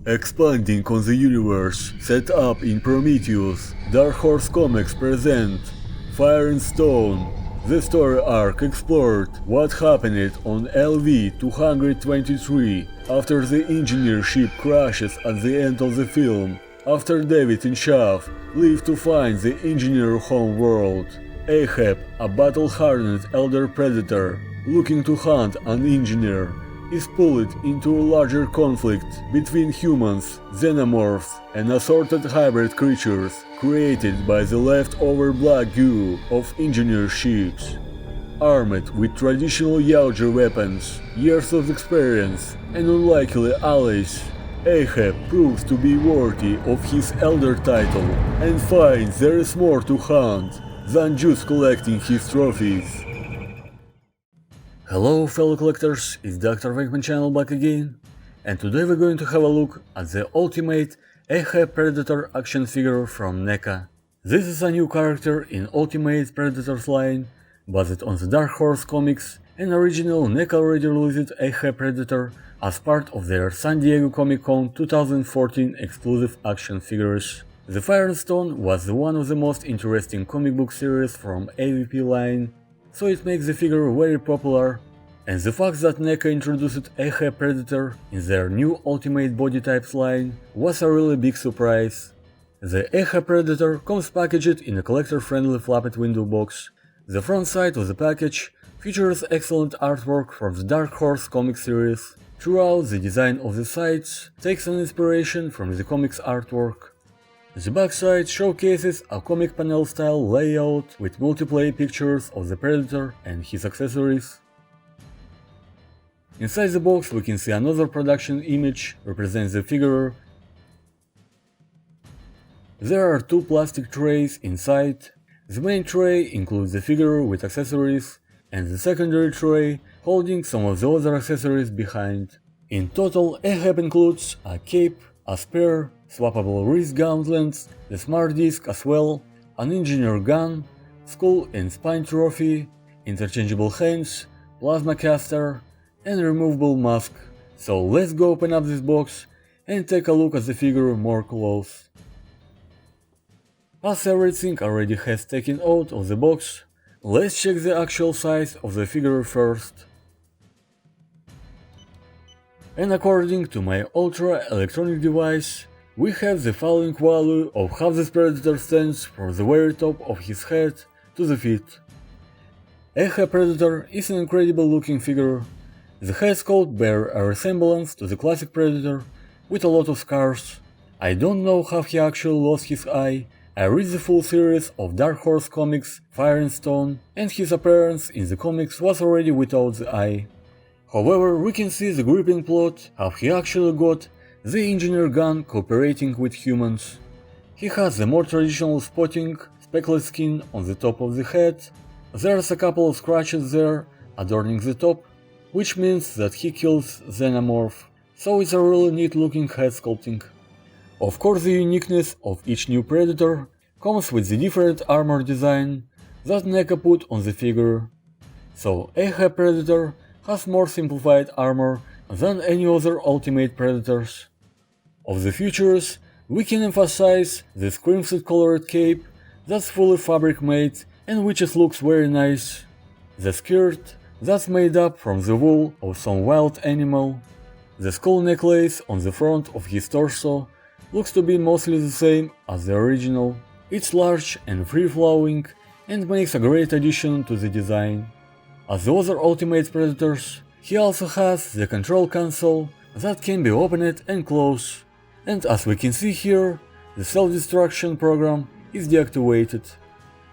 Expanding on the universe set up in Prometheus, Dark Horse Comics present Fire and Stone. The story arc explored what happened on LV-223 after the engineer ship crashes at the end of the film, after David and Shav leave to find the engineer home world. Ahab, a battle-hardened elder predator looking to hunt an engineer, is pulled into a larger conflict between humans, xenomorphs, and assorted hybrid creatures created by the leftover black goo of engineer ships. Armed with traditional Yaoji weapons, years of experience, and unlikely allies, Ahab proves to be worthy of his elder title and finds there is more to hunt than just collecting his trophies. Hello fellow collectors, it's Dr.Vankman channel back again, and today we're going to have a look at the ultimate Ahab Predator Action Figure from NECA. This is a new character in Ultimate Predators line, based on the Dark Horse comics, and original NECA already released Ahab Predator as part of their San Diego Comic Con 2014 exclusive action figures. The Fire and Stone was one of the most interesting comic book series from AVP line, so it makes the figure very popular, and the fact that NECA introduced Ahab Predator in their new Ultimate Body Types line was a really big surprise. The Ahab Predator comes packaged in a collector-friendly flapped window box. The front side of the package features excellent artwork from the Dark Horse comic series. Throughout, the design of the sides takes an inspiration from the comics artwork. The backside showcases a comic panel style layout with multiple pictures of the Predator and his accessories. Inside the box we can see another production image represents the figure. There are two plastic trays inside. The main tray includes the figure with accessories, and the secondary tray holding some of the other accessories behind. In total, Ahab includes a cape, a spear, swappable wrist gauntlets, the smart disc as well, an engineer gun, skull and spine trophy, interchangeable hands, plasma caster, and removable mask. So let's go open up this box and take a look at the figure more close. As everything already has taken out of the box, let's check the actual size of the figure first. And according to my ultra electronic device, we have the following value of how this Predator stands from the very top of his head to the feet. Ahab Predator is an incredible looking figure. The head sculpt bears a resemblance to the classic Predator with a lot of scars. I don't know how he actually lost his eye. I read the full series of Dark Horse comics Fire and Stone, and his appearance in the comics was already without the eye. However, we can see the gripping plot, how he actually got the engineer gun cooperating with humans. He has the more traditional spotting, speckled skin on the top of the head. There's a couple of scratches there adorning the top, which means that he kills xenomorph, so it's a really neat looking head sculpting. Of course, the uniqueness of each new Predator comes with the different armor design that NECA put on the figure. So Ahab Predator has more simplified armor than any other Ultimate Predators. Of the features, we can emphasize this crimson colored cape that's fully fabric made and which looks very nice, the skirt that's made up from the wool of some wild animal, the skull necklace on the front of his torso looks to be mostly the same as the original. It's large and free-flowing and makes a great addition to the design. As the other Ultimate Predators, he also has the control console that can be opened and closed, and as we can see here, the self-destruction program is deactivated.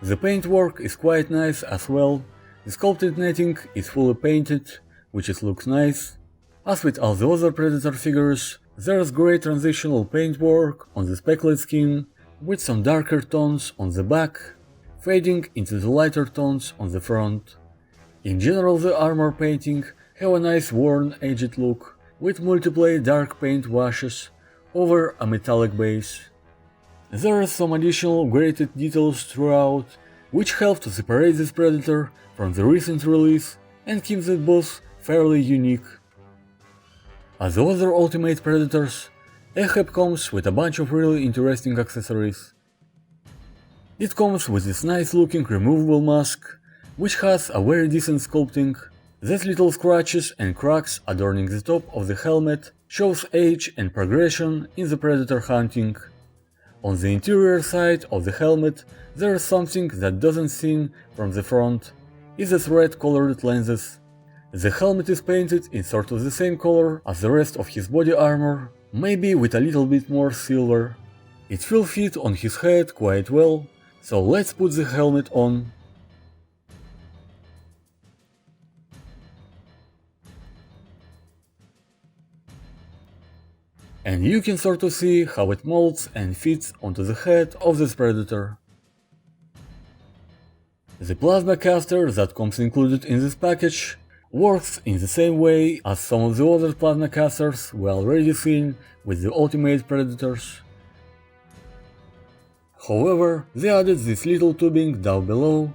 The paintwork is quite nice as well. The sculpted netting is fully painted, which looks nice. As with all the other Predator figures, there's great transitional paintwork on the speckled skin, with some darker tones on the back, fading into the lighter tones on the front. In general, the armor painting have a nice worn edged look, with multiple dark paint washes over a metallic base. There are some additional graded details throughout, which help to separate this Predator from the recent release and keeps it both fairly unique. As the other Ultimate Predators, Ahab comes with a bunch of really interesting accessories. It comes with this nice looking removable mask, which has a very decent sculpting. These little scratches and cracks adorning the top of the helmet shows age and progression in the predator hunting. On the interior side of the helmet there is something that doesn't seen from the front. It's the red colored lenses. The helmet is painted in sort of the same color as the rest of his body armor, maybe with a little bit more silver. It will fit on his head quite well, so let's put the helmet on. And you can sort of see how it molds and fits onto the head of this predator. The plasma caster that comes included in this package works in the same way as some of the other plasma casters we already seen with the Ultimate Predators. However, they added this little tubing down below.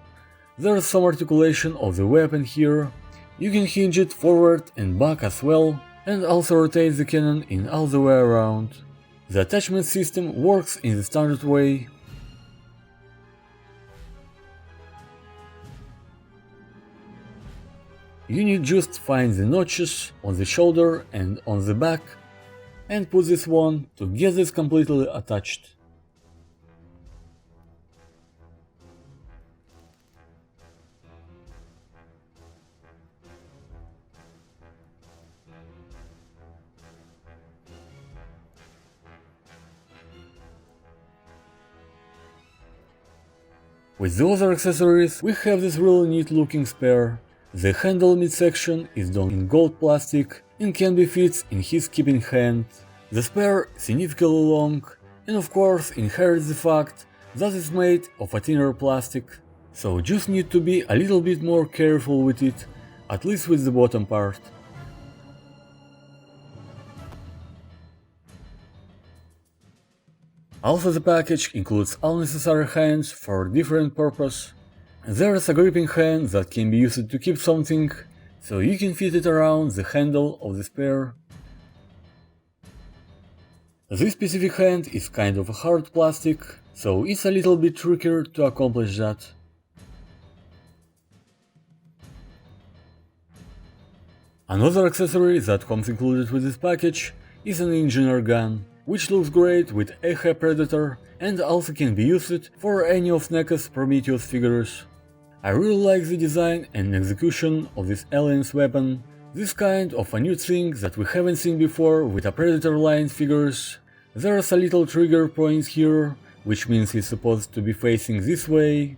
There is some articulation of the weapon here. You can hinge it forward and back as well, and also rotate the cannon in all the way around. The attachment system works in the standard way. You need just find the notches on the shoulder and on the back and put this one to get this completely attached. With the other accessories we have this really neat looking spare. The handle midsection is done in gold plastic and can be fit in his keeping hand. The spare is significantly long and of course inherits the fact that it's made of a thinner plastic, so just need to be a little bit more careful with it, at least with the bottom part. Also the package includes all necessary hands for different purpose. There is a gripping hand that can be used to keep something, so you can fit it around the handle of the spare. This specific hand is kind of a hard plastic, so it's a little bit trickier to accomplish that. Another accessory that comes included with this package is an engineer gun, which looks great with Ahab Predator and also can be used for any of NECA's Prometheus figures. I really like the design and execution of this alien's weapon, this kind of a new thing that we haven't seen before with a Predator line figures. There's a little trigger point here, which means he's supposed to be facing this way.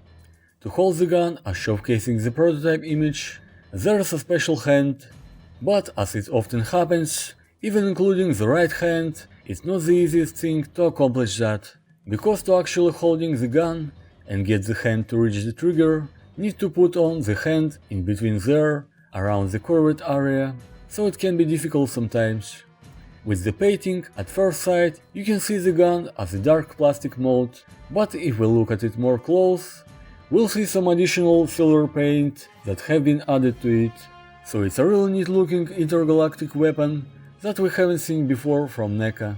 To hold the gun as showcasing the prototype image, there's a special hand, but as it often happens, even including the right hand, it's not the easiest thing to accomplish that, because to actually holding the gun and get the hand to reach the trigger, need to put on the hand in between there, around the curved area, so it can be difficult sometimes. With the painting, at first sight, you can see the gun as a dark plastic mold, but if we look at it more close, we'll see some additional silver paint that have been added to it, so it's a really neat looking intergalactic weapon that we haven't seen before from NECA.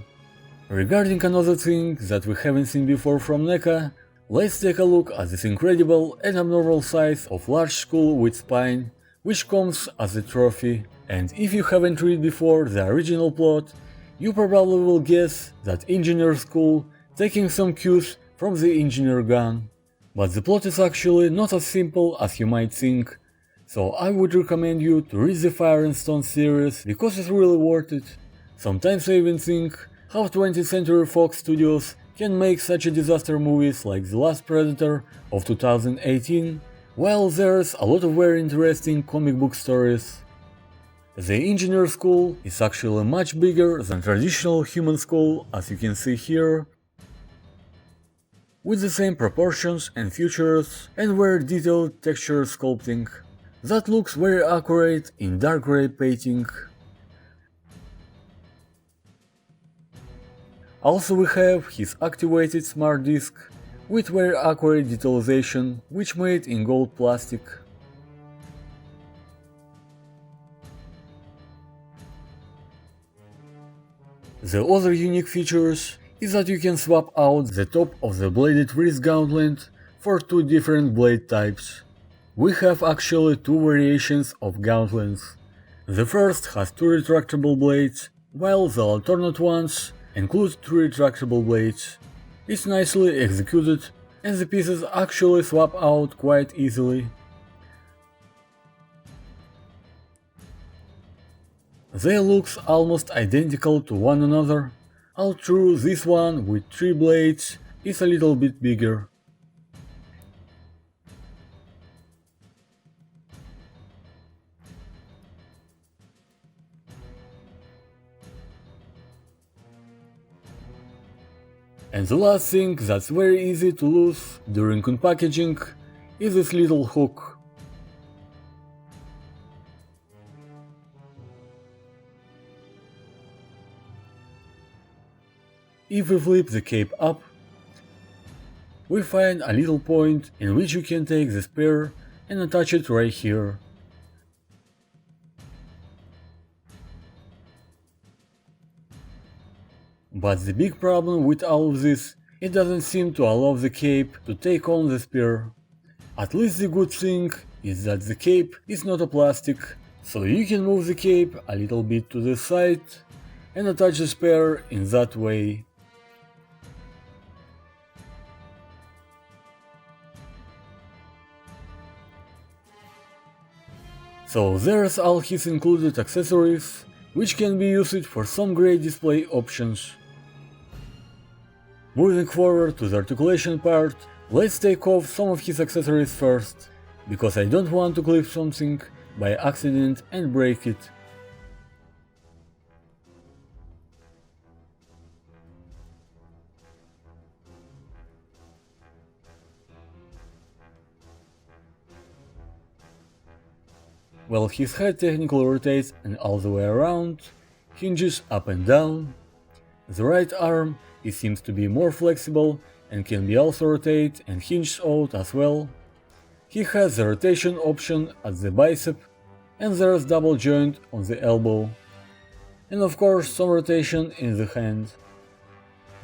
Regarding another thing that we haven't seen before from NECA, let's take a look at this incredible and abnormal size of large skull with spine, which comes as a trophy, and if you haven't read before the original plot, you probably will guess that engineer skull taking some cues from the engineer gun. But the plot is actually not as simple as you might think, so I would recommend you to read the Fire and Stone series because it's really worth it. Sometimes I even think how 20th Century Fox Studios can make such a disaster movies like The Last Predator of 2018, while there's a lot of very interesting comic book stories. The engineer skull is actually much bigger than traditional human skull, as you can see here, with the same proportions and features and very detailed texture sculpting that looks very accurate in dark grey painting. Also we have his activated smart disc with very accurate detalization, which made in gold plastic. The other unique features is that you can swap out the top of the bladed wrist gauntlet for two different blade types. We have actually two variations of gauntlets. The first has two retractable blades, while the alternate ones include three retractable blades. It's nicely executed, and the pieces actually swap out quite easily. They look almost identical to one another, although this one with three blades is a little bit bigger. And the last thing that's very easy to lose during unpackaging is this little hook. If we flip the cape up, we find a little point in which you can take the spear and attach it right here. But the big problem with all of this, it doesn't seem to allow the cape to take on the spear. At least the good thing is that the cape is not a plastic, so you can move the cape a little bit to the side and attach the spear in that way. So there's all his included accessories, which can be used for some great display options. Moving forward to the articulation part, let's take off some of his accessories first, because I don't want to clip something by accident and break it. Well, his head technically rotates and all the way around, hinges up and down. The right arm, it seems to be more flexible and can be also rotate and hinged out as well. He has the rotation option at the bicep, and there's double joint on the elbow. And of course some rotation in the hand.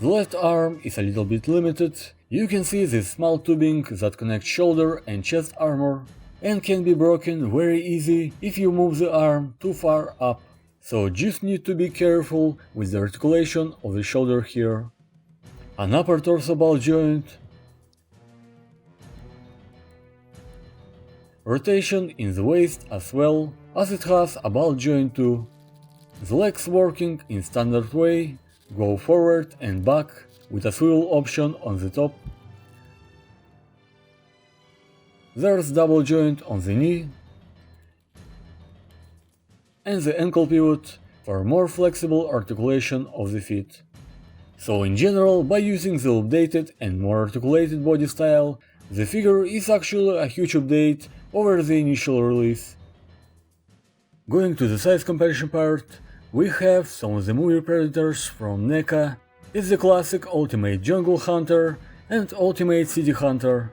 The left arm is a little bit limited. You can see this small tubing that connects shoulder and chest armor, and can be broken very easy if you move the arm too far up. So just need to be careful with the articulation of the shoulder here. An upper torso ball joint, rotation in the waist as well, as it has a ball joint too. The legs working in standard way, go forward and back with a swivel option on the top. There's double joint on the knee, and the ankle pivot for more flexible articulation of the feet. So in general, by using the updated and more articulated body style, the figure is actually a huge update over the initial release. Going to the size comparison part, we have some of the movie Predators from NECA. It's the classic Ultimate Jungle Hunter and Ultimate City Hunter.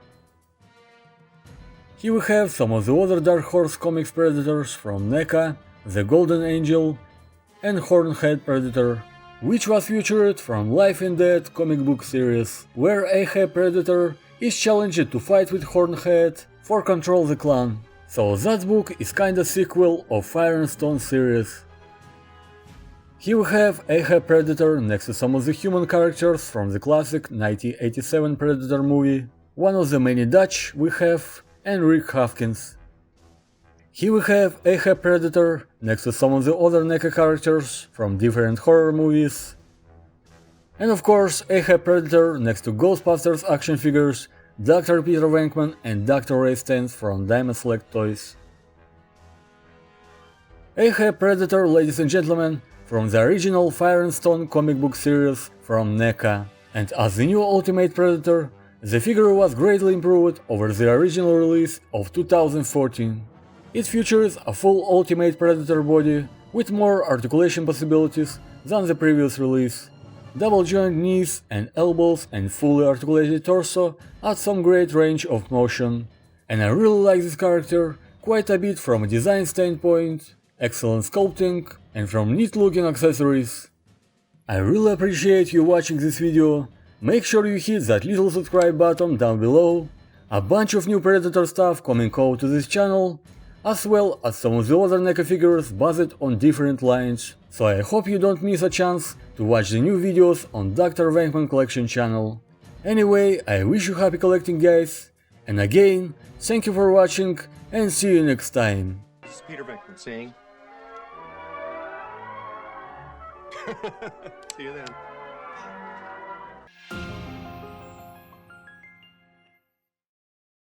Here we have some of the other Dark Horse Comics Predators from NECA, the Golden Angel and Hornhead Predator, which was featured from Life and Death comic book series, where Ahab Predator is challenged to fight with Hornhead for Control the Clan. So that book is kinda sequel of Fire and Stone series. Here we have Ahab Predator next to some of the human characters from the classic 1987 Predator movie, one of the many Dutch we have, and Rick Hawkins. Here we have Ahab Predator next to some of the other NECA characters from different horror movies. And of course Ahab Predator next to Ghostbusters action figures, Dr. Peter Vankman and Dr. Ray Stantz from Diamond Select Toys. Ahab Predator, ladies and gentlemen, from the original Fire and Stone comic book series from NECA. And as the new Ultimate Predator, the figure was greatly improved over the original release of 2014. It features a full Ultimate Predator body with more articulation possibilities than the previous release. Double joint knees and elbows and fully articulated torso add some great range of motion. And I really like this character quite a bit from a design standpoint, excellent sculpting, and from neat looking accessories. I really appreciate you watching this video. Make sure you hit that little subscribe button down below. A bunch of new Predator stuff coming out to this channel, as well as some of the other NECA figures based on different lines, so I hope you don't miss a chance to watch the new videos on Dr.Vankman collection channel. Anyway, I wish you happy collecting, guys, and again, thank you for watching and see you next time. This is Peter Venkman saying, see you then.